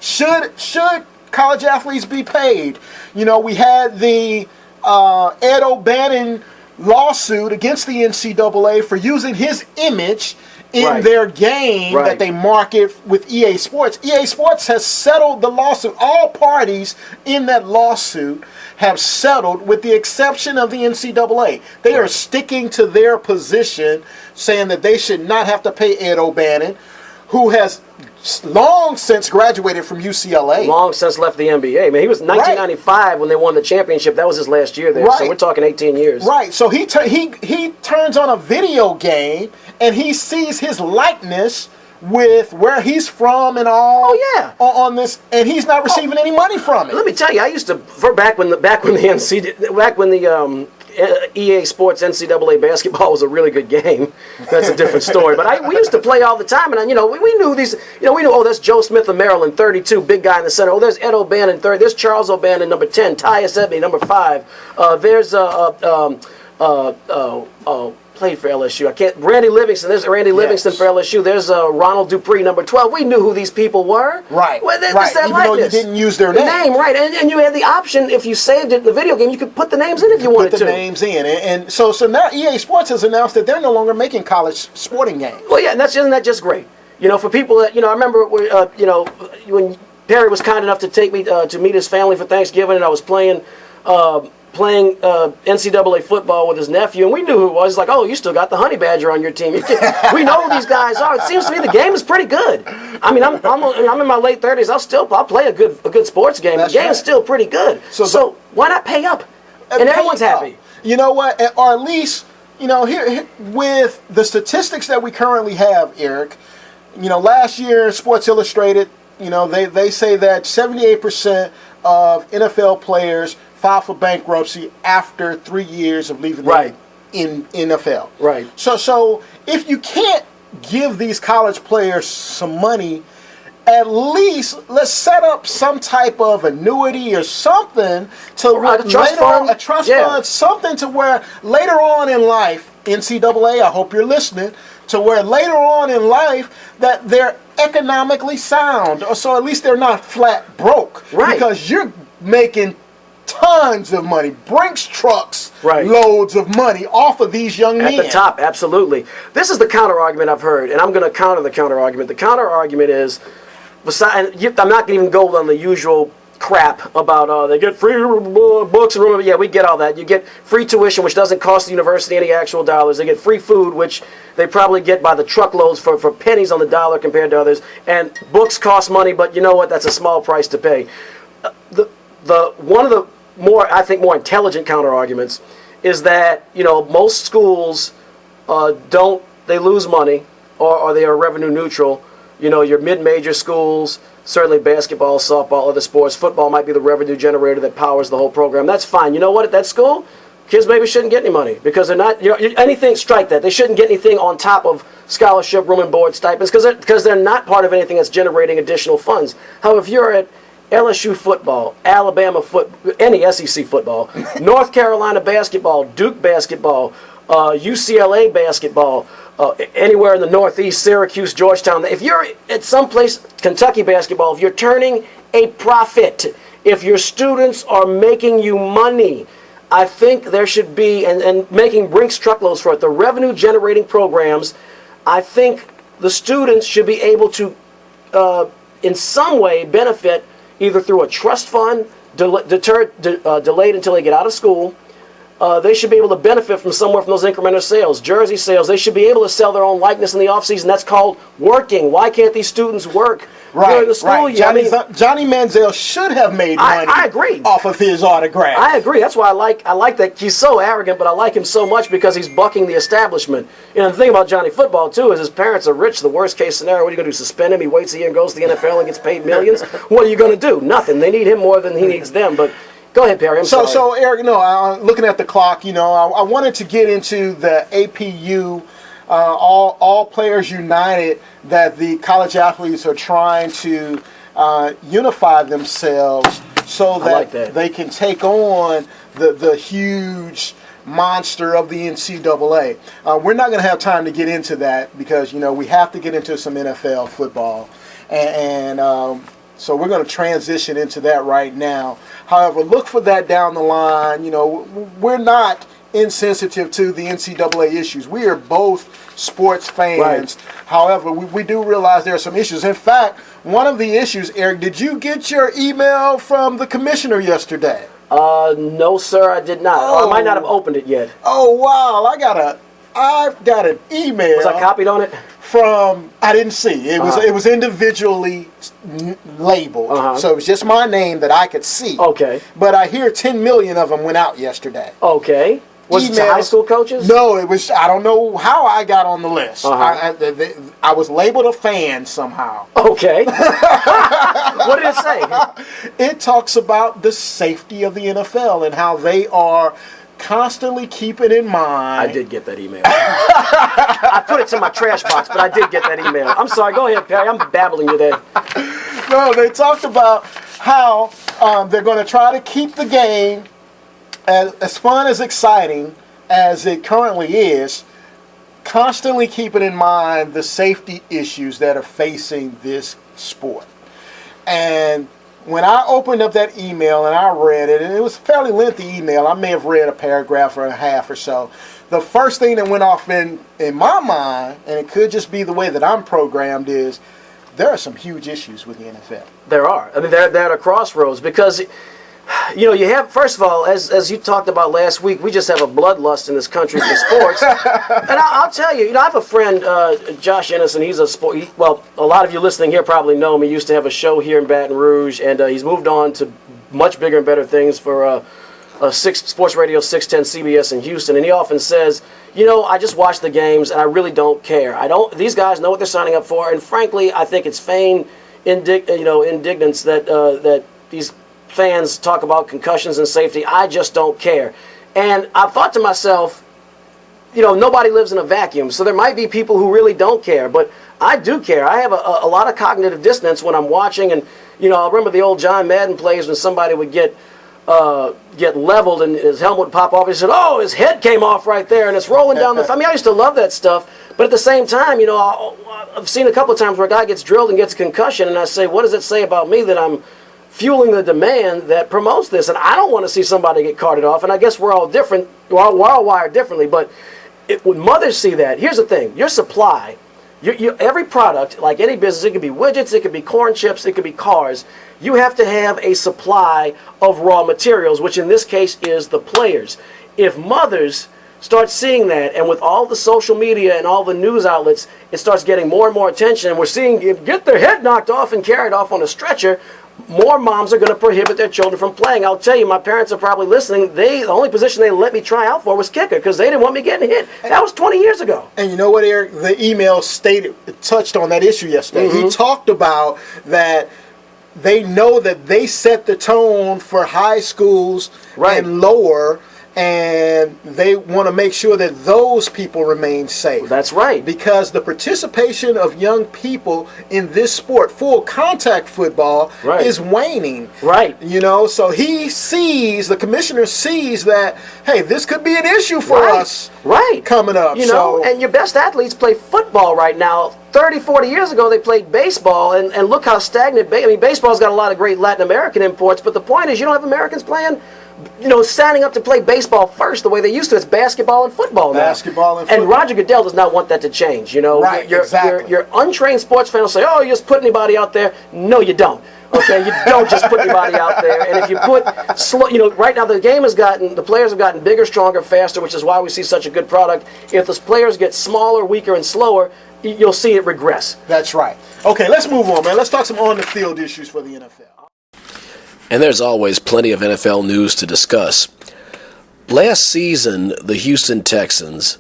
Should college athletes be paid? We had the Ed O'Bannon lawsuit against the NCAA for using his image in their game that they market with EA Sports. EA Sports has settled the lawsuit. All parties in that lawsuit have settled with the exception of the NCAA. They are sticking to their position, saying that they should not have to pay Ed O'Bannon, who has long since graduated from UCLA. Long since left the NBA. I mean, he was 1995 when they won the championship. That was his last year there. So we're talking 18 years. Right. So he turns on a video game and he sees his likeness with where he's from and all. Oh yeah. On this, and he's not receiving any money from it. Let me tell you, I used to back when the EA Sports NCAA basketball was a really good game. That's a different story. But we used to play all the time, and we knew these. We knew, oh, that's Joe Smith of Maryland, 32, big guy in the center. Oh, there's Ed O'Bannon, 30. There's Charles O'Bannon, number 10. Tyus Edney, number 5. There's played for LSU. Randy Livingston. There's Randy Livingston for LSU. There's Ronald Dupree, number 12. We knew who these people were. Right. Well, Even though you didn't use their name. Right. And you had the option, if you saved it in the video game, you could put the names in if you wanted to. Put the names in. And so now EA Sports has announced that they're no longer making college sporting games. Well, yeah, and isn't that just great? For people that, I remember, when Perry was kind enough to take me to meet his family for Thanksgiving, and I was playing NCAA football with his nephew, and we knew who it was. Like, oh, you still got the Honey Badger on your team. We know who these guys are. It seems to me the game is pretty good. I mean, I'm in my late 30s. I'll play a good sports game. The game's still pretty good. So why not pay up? And everyone's happy. You know what? Or at least, here with the statistics that we currently have, Eric. Last year, Sports Illustrated, they say that 78% of NFL players file for bankruptcy after 3 years of leaving the NFL. Right. So if you can't give these college players some money, at least let's set up some type of annuity or something to a trust fund, something to where later on in life, NCAA, I hope you're listening, to where later on in life that they're economically sound, or so at least they're not flat broke. Right. Because you're making tons of money, Brinks trucks, right. Loads of money off of these young men. At the top, absolutely. This is the counter-argument I've heard, and I'm going to counter the counter-argument. The counter-argument is, I'm not going to even go on the usual crap about they get free books and room. Yeah, we get all that. You get free tuition, which doesn't cost the university any actual dollars. They get free food, which they probably get by the truckloads for pennies on the dollar compared to others. And books cost money, but you know what? That's a small price to pay. One of the more intelligent counter arguments is that most schools they lose money or they are revenue neutral your mid-major schools, certainly basketball, softball, other sports. Football might be the revenue generator that powers the whole program. That's fine. You know what? At that school, kids maybe shouldn't get any money because they're not, anything, strike that. They shouldn't get anything on top of scholarship, room and board stipends because they're not part of anything that's generating additional funds. However, if you're at LSU football, Alabama football, any SEC football, North Carolina basketball, Duke basketball, UCLA basketball, anywhere in the Northeast, Syracuse, Georgetown. If you're at some place, Kentucky basketball, if you're turning a profit, if your students are making you money, I think there should be, and making Brinks truckloads for it, the revenue generating programs, I think the students should be able to, in some way, benefit either through a trust fund, delayed until they get out of school. They should be able to benefit from somewhere from those incremental sales, jersey sales. They should be able to sell their own likeness in the offseason. That's called working. Why can't these students work during the school year? Johnny Manziel should have made money. I agree. Off of his autograph. I agree. That's why I like that. He's so arrogant, but I like him so much because he's bucking the establishment. The thing about Johnny Football, too, is his parents are rich. The worst case scenario, what are you going to do, suspend him? He waits a year and goes to the NFL and gets paid millions? What are you going to do? Nothing. They need him more than he needs them, but... Go ahead, Perry. I'm sorry. So, Eric, looking at the clock, I wanted to get into the APU, all Players United, that the college athletes are trying to unify themselves so that they can take on the huge monster of the NCAA. We're not going to have time to get into that because, we have to get into some NFL football. So we're going to transition into that right now. However, look for that down the line. We're not insensitive to the NCAA issues. We are both sports fans. Right. However, we do realize there are some issues. In fact, one of the issues, Eric, did you get your email from the commissioner yesterday? No, sir, I did not. I might not have opened it yet. Oh, wow. I've got an email. Was I copied on it? I didn't see. It was individually labeled. So it was just my name that I could see. Okay. But I hear 10 million of them went out yesterday. Okay. Was it to high school coaches? No, it was, I don't know how I got on the list. I was labeled a fan somehow. Okay. What did it say? It talks about the safety of the NFL and how they are constantly keeping in mind. I did get that email. I put it to my trash box, but I did get that email. I'm sorry. Go ahead, Perry. I'm babbling today. No, they talked about how they're going to try to keep the game as fun, as exciting as it currently is, constantly keeping in mind the safety issues that are facing this sport. And when I opened up that email and I read it, and it was a fairly lengthy email, I may have read a paragraph or a half or so, the first thing that went off in my mind, and it could just be the way that I'm programmed, is there are some huge issues with the NFL. There are. I mean, they're at a crossroads because, you have, first of all, as you talked about last week, we just have a bloodlust in this country for sports. And I'll tell you, I have a friend, Josh Ennison. He's a a lot of you listening here probably know him. He used to have a show here in Baton Rouge, and he's moved on to much bigger and better things for Sports Radio 610 CBS in Houston. And he often says, I just watch the games and I really don't care. These guys know what they're signing up for, and frankly, I think it's feigned indignance that these fans talk about concussions and safety. I just don't care. And I've thought to myself, nobody lives in a vacuum, so there might be people who really don't care, but I do care. I have a lot of cognitive dissonance when I'm watching, and I remember the old John Madden plays when somebody would get leveled and his helmet would pop off. He said, "Oh, his head came off right there, and it's rolling down the." I mean, I used to love that stuff, but at the same time, I've seen a couple of times where a guy gets drilled and gets a concussion, and I say, what does it say about me that I'm fueling the demand that promotes this? And I don't want to see somebody get carted off. And I guess we're all different. We're all wired differently. But when mothers see that, here's the thing: your supply, every product, like any business, it could be widgets, it could be corn chips, it could be cars. You have to have a supply of raw materials, which in this case is the players. If mothers start seeing that, and with all the social media and all the news outlets, it starts getting more and more attention, and we're seeing get their head knocked off and carried off on a stretcher. more moms are going to prohibit their children from playing. I'll tell you, my parents are probably listening. The only position they let me try out for was kicker because they didn't want me getting hit. That was 20 years ago. And you know what, Eric? The email touched on that issue yesterday. He talked about that they know that they set the tone for high schools and lower, and they want to make sure that those people remain safe. That's right. Because the participation of young people in this sport, full contact football, is waning. Right. You know, so the commissioner sees that, hey, this could be an issue for us coming up. You know, and your best athletes play football right now. 30, 40 years ago, they played baseball, and look how stagnant. Baseball's got a lot of great Latin American imports, but the point is you don't have Americans playing, signing up to play baseball first the way they used to. It's basketball and football now. And Roger Goodell does not want that to change. Your untrained sports fan will say, oh, you just put anybody out there. No, you don't. Okay, you don't just put anybody out there. And if you put right now the players have gotten bigger, stronger, faster, which is why we see such a good product. If the players get smaller, weaker, and slower, you'll see it regress. That's right. Okay, let's move on, man. Let's talk some on-the-field issues for the NFL. And there's always plenty of NFL news to discuss. Last season, the Houston Texans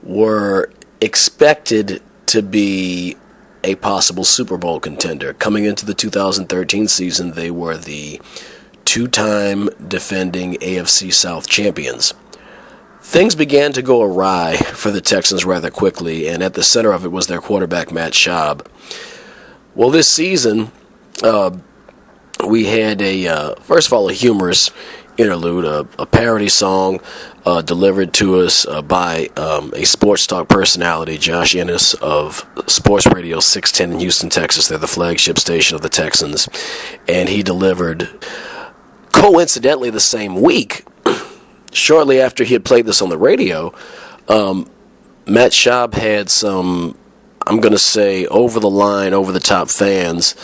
were expected to be a possible Super Bowl contender. Coming into the 2013 season, they were the two-time defending AFC South champions. Things began to go awry for the Texans rather quickly, and at the center of it was their quarterback, Matt Schaub. Well, this season, we had first of all, a humorous interlude, a parody song delivered to us by a sports talk personality, Josh Ennis of Sports Radio 610 in Houston, Texas. They're the flagship station of the Texans. And he delivered, coincidentally, the same week, shortly after he had played this on the radio, Matt Schaub had some, I'm going to say, over-the-line, over-the-top fans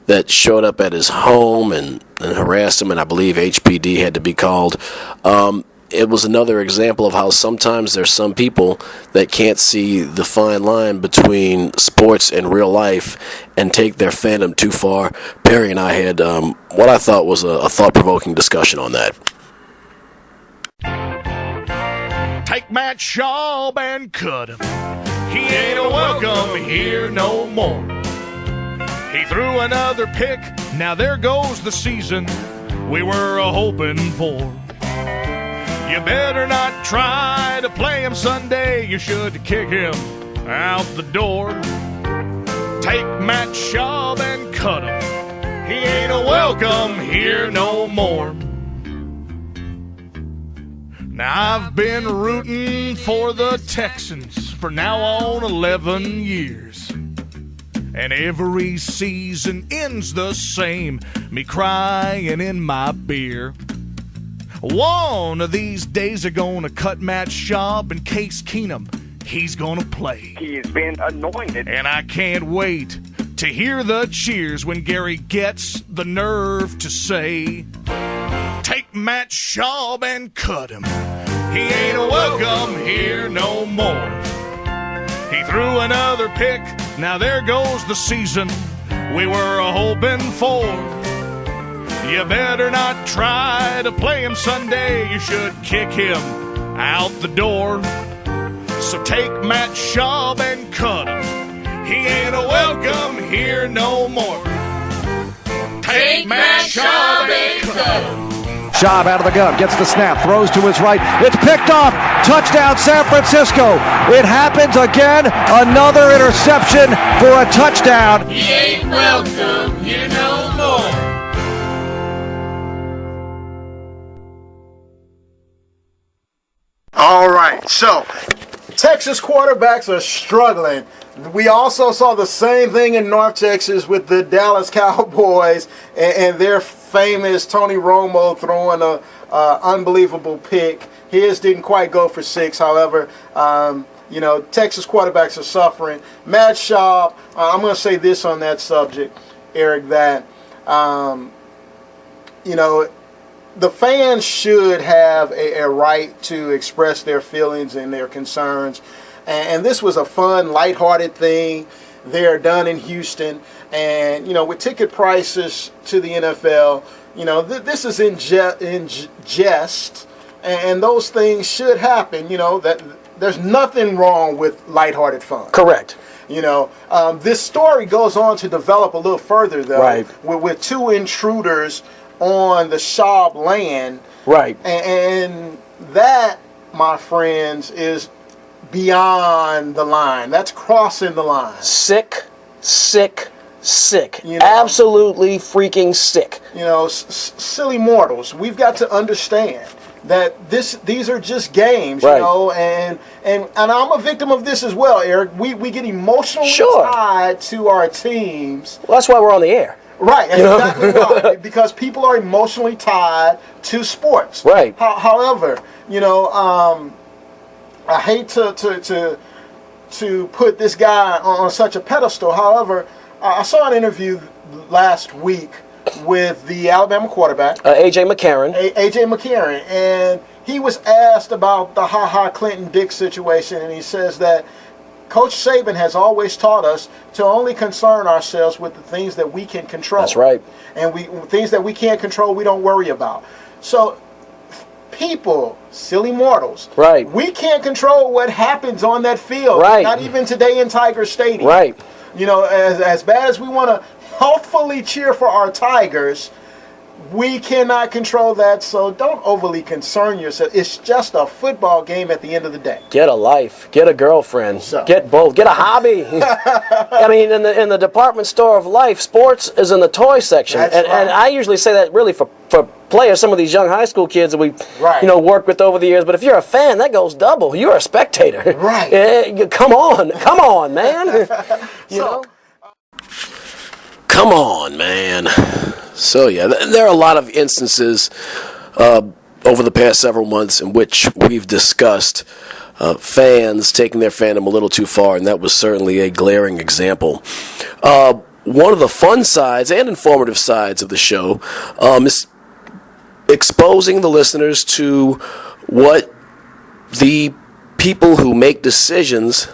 that showed up at his home and harassed him, and I believe HPD had to be called. It was another example of how sometimes there's some people that can't see the fine line between sports and real life and take their fandom too far. Perry and I had what I thought was a thought-provoking discussion on that. Take Matt Schaub and cut him. He ain't a welcome here no more. He threw another pick. Now there goes the season we were hoping for. You better not try to play him Sunday. You should kick him out the door. Take Matt Schaub and cut him. He ain't a welcome here no more. Now I've been rooting for the Texans for now on 11 years. And every season ends the same, me crying in my beer. One of these days they're gonna cut Matt Schaub and Case Keenum. He's gonna play. He's been anointed. And I can't wait to hear the cheers when Gary gets the nerve to say, take Matt Schaub and cut him. He ain't a welcome here no more. He threw another pick. Now there goes the season we were hoping for. You better not try to play him Sunday. You should kick him out the door. So take Matt Schaub and cut him. He ain't a welcome here no more. Take Matt Schaub and cut him. Schaub out of the gun, gets the snap, throws to his right. It's picked off. Touchdown, San Francisco. It happens again. Another interception for a touchdown. He ain't welcome here no more. All right, so Texas quarterbacks are struggling. We also saw the same thing in North Texas with the Dallas Cowboys and their famous Tony Romo throwing a unbelievable pick. His didn't quite go for 6, however. Texas quarterbacks are suffering. Matt Schaub, I'm going to say this on that subject, Eric, that, the fans should have a right to express their feelings and their concerns. And this was a fun, lighthearted thing. They're done in Houston. And, with ticket prices to the NFL, this is in jest. And those things should happen, that there's nothing wrong with lighthearted fun. Correct. This story goes on to develop a little further, though, right, with two intruders on the Schaub land. Right. And that, my friends, is beyond the line. That's crossing the line. Sick. Absolutely freaking sick. Silly mortals. We've got to understand that these are just games, right, and I'm a victim of this as well, Eric. We get emotionally tied to our teams. Well, that's why we're on the air. Right, exactly right. Because people are emotionally tied to sports. Right. However, I hate to put this guy on such a pedestal. However, I saw an interview last week with the Alabama quarterback, A.J. McCarron. A.J. McCarron, and he was asked about the Ha-Ha Clinton Dix situation, and he says that Coach Saban has always taught us to only concern ourselves with the things that we can control. That's right. And things that we can't control, we don't worry about. So people, silly mortals, right, we can't control what happens on that field. Right. Not even today in Tiger Stadium. Right. As bad as we want to healthfully cheer for our Tigers, we cannot control that, so don't overly concern yourself. It's just a football game at the end of the day. Get a life. Get a girlfriend. Get both. Get a hobby. I mean, in the department store of life, sports is in the toy section. That's and, right. and I usually say that really for players, some of these young high school kids that we worked with over the years. But if you're a fan, that goes double. You're a spectator. Right. Come on, man. Come on, man. So, yeah, there are a lot of instances over the past several months in which we've discussed fans taking their fandom a little too far, and that was certainly a glaring example. One of the fun sides and informative sides of the show is exposing the listeners to what the people who make decisions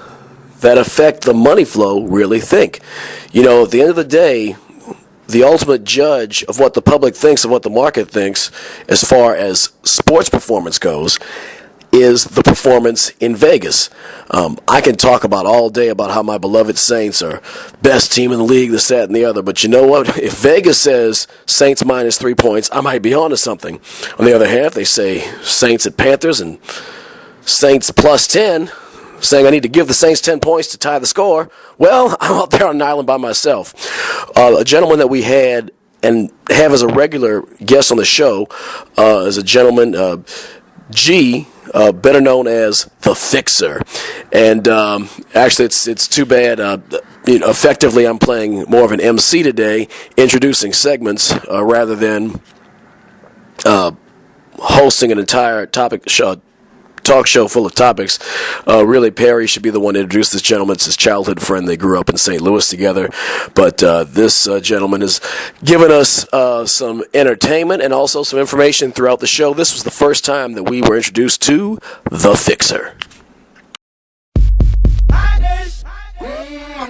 that affect the money flow really think. At the end of the day, the ultimate judge of what the public thinks of what the market thinks as far as sports performance goes is the performance in Vegas. I can talk about all day about how my beloved Saints are best team in the league, this, that, and the other, but you know what? If Vegas says Saints minus 3 points, I might be onto something. On the other hand, if they say Saints at Panthers and Saints plus 10, saying I need to give the Saints 10 points to tie the score, well, I'm out there on an island by myself. A gentleman that we had and have as a regular guest on the show is a gentleman, G, better known as the Fixer. And actually, it's too bad. Effectively, I'm playing more of an MC today, introducing segments rather than hosting an entire talk show full of topics. Really, Perry should be the one to introduce this gentleman. It's his childhood friend. They grew up in St. Louis together. But this gentleman has given us some entertainment and also some information throughout the show. This was the first time that we were introduced to the Fixer. I'm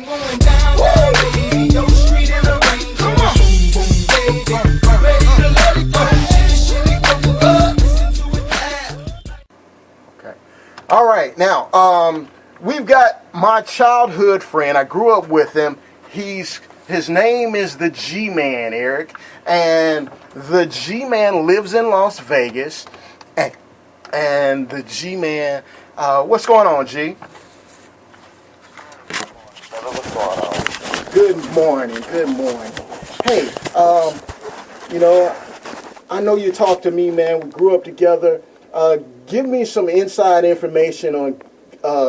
going down, baby. Your street in the rain. Come on, baby. Ready to let it go. All right, now we've got my childhood friend. I grew up with him. His name is the G-Man, Eric, and the G-Man lives in Las Vegas. And the G-Man, what's going on, G? What's going on? Good morning. Hey, I know you talked to me, man. We grew up together. Give me some inside information on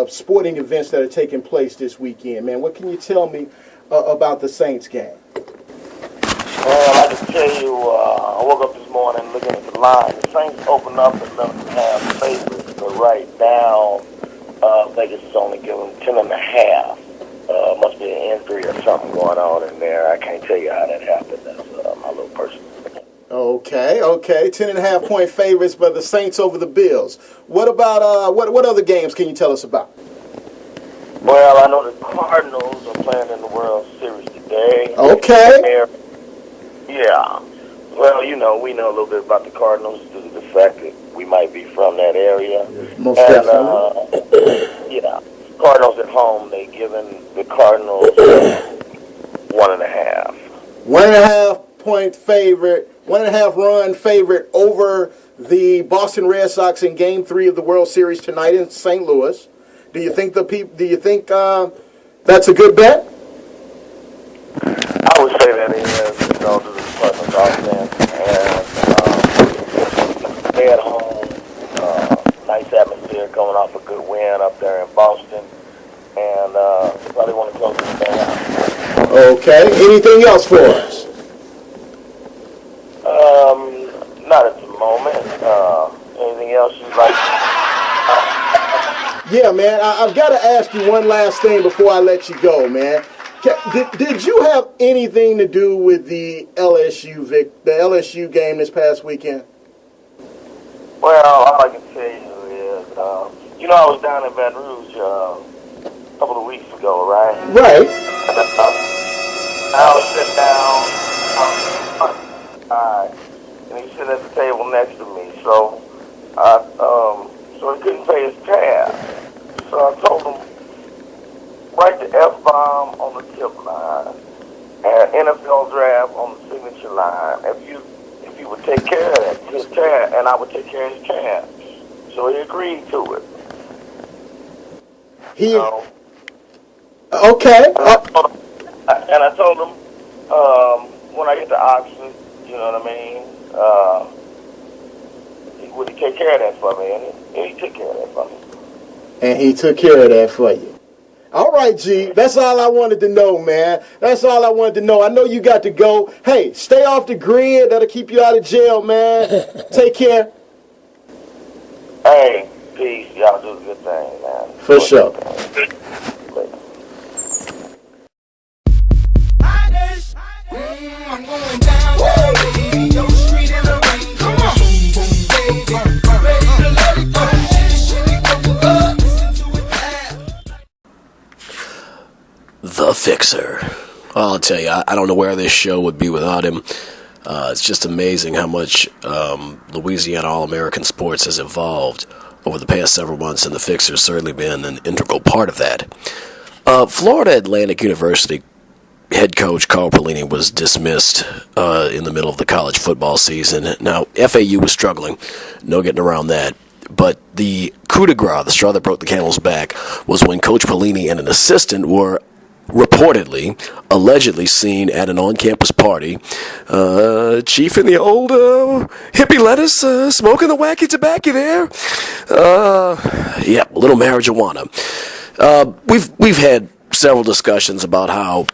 sporting events that are taking place this weekend, man. What can you tell me about the Saints game? Well, I can tell you, I woke up this morning looking at the line. The Saints opened up at 11.5 favorites, but right now, Vegas is only giving 10.5. Must be an injury or something going on in there. I can't tell you how that happened. That's my little personal opinion. Okay. 10.5 point favorites by the Saints over the Bills. What about what other games can you tell us about? Well, I know the Cardinals are playing in the World Series today. Okay. Yeah. Well, we know a little bit about the Cardinals due to the fact that we might be from that area. Most definitely. Yeah. Cardinals at home, they giving the Cardinals 1.5. 1.5 point favorite, 1.5 run favorite over the Boston Red Sox in Game 3 of the World Series tonight in St. Louis. Do you think that's a good bet? I would say that it is, due to the Cardinals offense. And they at home, nice atmosphere coming off a good win up there in Boston. And probably want to close this thing out. Okay. Anything else for us? Not at the moment. Anything else you'd like? Yeah, man. I've got to ask you one last thing before I let you go, man. Did you have anything to do with the LSU game this past weekend? Well, all I can tell you is, I was down in Baton Rouge a couple of weeks ago, right? Right. I was sitting down, and he sitting at the table next to me. So, so he couldn't pay his tab. So I told him, write the F-bomb on the tip line and NFL draft on the signature line. If you would take care of his tab, and I would take care of his tabs. So he agreed to it. Okay. And I told him, when I get the option, you know what I mean, would he take care of that for me? And he took care of that for me. And he took care of that for you. All right, G. That's all I wanted to know, man. That's all I wanted to know. I know you got to go. Hey, stay off the grid. That'll keep you out of jail, man. Take care. Hey, peace. Y'all do a good thing, man. For sure. I'm going down, baby. Yo, street in the rain. Come on. Boom, boom, baby. Ready to let it go. Listen to it clap. The Fixer. I'll tell you, I don't know where this show would be without him. It's just amazing how much Louisiana All American Sports has evolved over the past several months, and the Fixer's certainly been an integral part of that. Florida Atlantic University head coach Carl Pelini was dismissed in the middle of the college football season. Now, FAU was struggling, no getting around that. But the coup de grace, the straw that broke the camel's back, was when Coach Pelini and an assistant were allegedly seen at an on-campus party, chief in the old hippie lettuce, smoking the wacky tobacco there. A little marijuana. We've had several discussions about how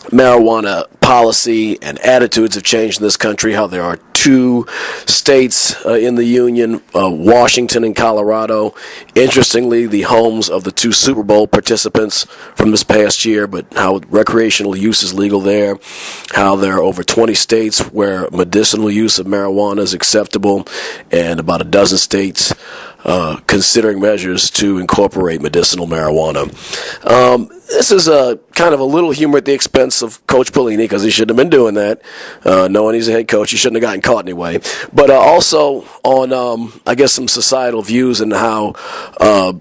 marijuana policy and attitudes have changed in this country, how there are two states in the Union, Washington and Colorado. Interestingly, the homes of the two Super Bowl participants from this past year, but how recreational use is legal there, how there are over 20 states where medicinal use of marijuana is acceptable, and about a dozen states considering measures to incorporate medicinal marijuana. This is kind of a little humor at the expense of Coach Pelini, because he shouldn't have been doing that. Knowing he's a head coach, he shouldn't have gotten caught anyway. But also on, I guess, some societal views and how the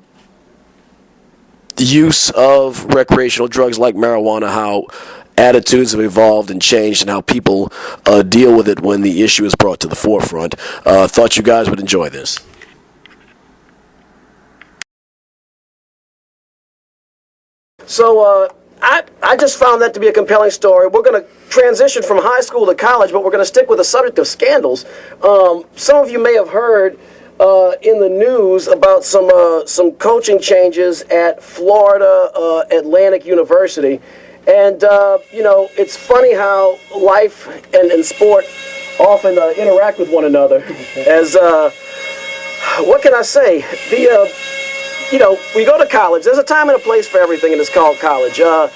use of recreational drugs like marijuana, how attitudes have evolved and changed, and how people deal with it when the issue is brought to the forefront. Thought you guys would enjoy this. So I just found that to be a compelling story. We're going to transition from high school to college, but we're going to stick with the subject of scandals. Some of you may have heard in the news about some coaching changes at Florida Atlantic University. And, it's funny how life and sport often interact with one another. As, what can I say? We go to college. There's a time and a place for everything, and it's called college. Of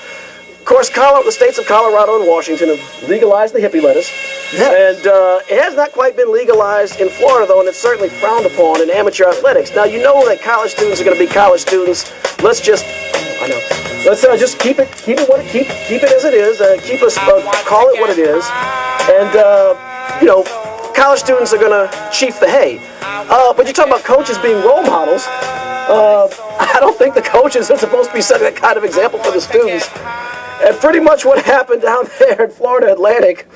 course, the states of Colorado and Washington have legalized the hippie lettuce. Yeah. And it has not quite been legalized in Florida, though, and it's certainly frowned upon in amateur athletics. Now, you know that college students are going to be college students. Let's just let's just keep it as it is. Keep us call it what it is, and college students are gonna chief the hay. But you're talking about coaches being role models. I don't think the coaches are supposed to be setting that kind of example for the students. And pretty much what happened down there in Florida Atlantic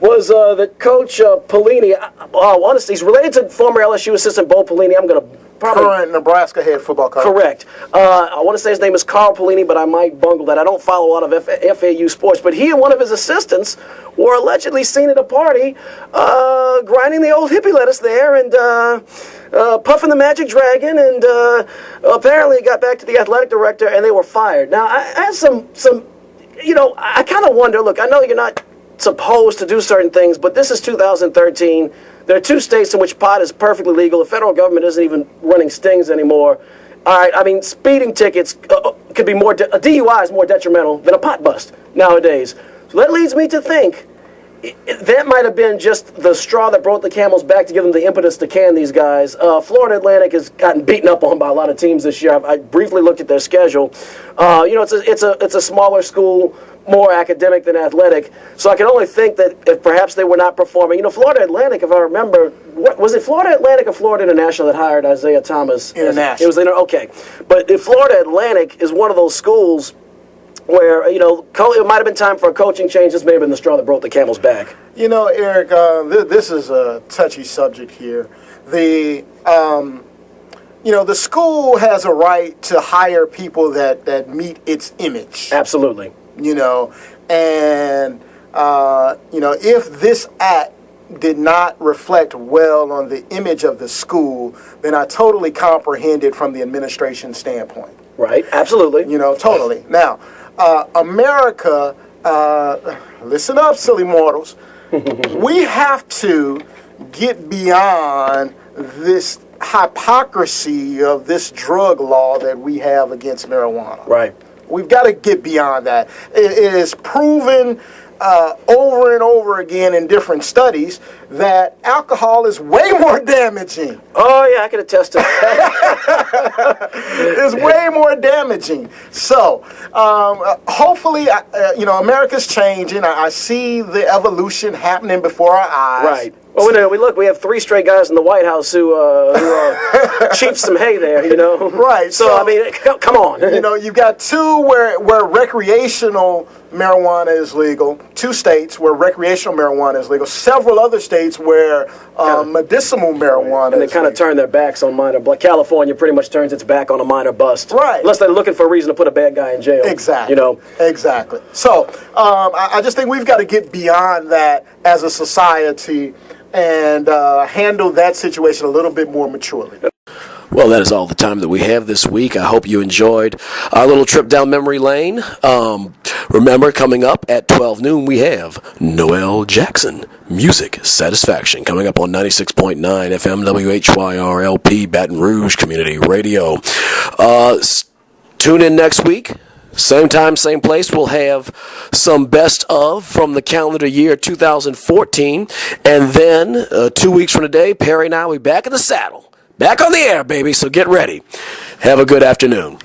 was that Coach Pelini, honestly, he's related to former LSU assistant Bo Pelini. I'm going to probably... Current Nebraska head football coach. Correct. I want to say his name is Carl Pelini, but I might bungle that. I don't follow a lot of FAU sports, but he and one of his assistants were allegedly seen at a party grinding the old hippie lettuce there and puffing the Magic Dragon, and apparently got back to the athletic director, and they were fired. Now, I have some I kind of wonder, look, I know you're not supposed to do certain things, but this is 2013. There are 2 states in which pot is perfectly legal. The federal government isn't even running stings anymore. All right, I mean, speeding tickets could be more, a DUI is more detrimental than a pot bust nowadays. So that leads me to think that might have been just the straw that broke the camel's back to give them the impetus to can these guys. Florida Atlantic has gotten beaten up on by a lot of teams this year. I briefly looked at their schedule. It's a smaller school, more academic than athletic. So I can only think that if perhaps they were not performing. Florida Atlantic, if I remember, was it Florida Atlantic or Florida International that hired Isaiah Thomas? International. It was okay. But if Florida Atlantic is one of those schools where, it might have been time for a coaching change. This may have been the straw that broke the camel's back. Eric, this is a touchy subject here. The school has a right to hire people that meet its image. Absolutely. If this act did not reflect well on the image of the school, then I totally comprehend it from the administration standpoint. Right, absolutely. Totally. Now, America, listen up, silly mortals. We have to get beyond this hypocrisy of this drug law that we have against marijuana. Right. We've got to get beyond that. It is proven over and over again in different studies that alcohol is way more damaging. Oh, yeah, I can attest to that. It's way more damaging. So, hopefully, America's changing. I see the evolution happening before our eyes. Right. Well, we have 3 straight guys in the White House who chief some hay there, Right. So, I mean, come on. You've got 2 where recreational marijuana is legal, 2 states where recreational marijuana is legal, several other states where medicinal marijuana and they kind of turn their backs on minor. Like California pretty much turns its back on a minor bust. Right. Unless they're looking for a reason to put a bad guy in jail. Exactly. Exactly. So, I just think we've got to get beyond that as a society and handle that situation a little bit more maturely. Well, that is all the time that we have this week. I hope you enjoyed our little trip down memory lane. Remember, coming up at 12 noon, we have Noel Jackson, Music Satisfaction, coming up on 96.9 FM WHYR LP, Baton Rouge Community Radio. Tune in next week. Same time, same place. We'll have some best of from the calendar year 2014. And then 2 weeks from today, Perry and I will be back in the saddle. Back on the air, baby, so get ready. Have a good afternoon.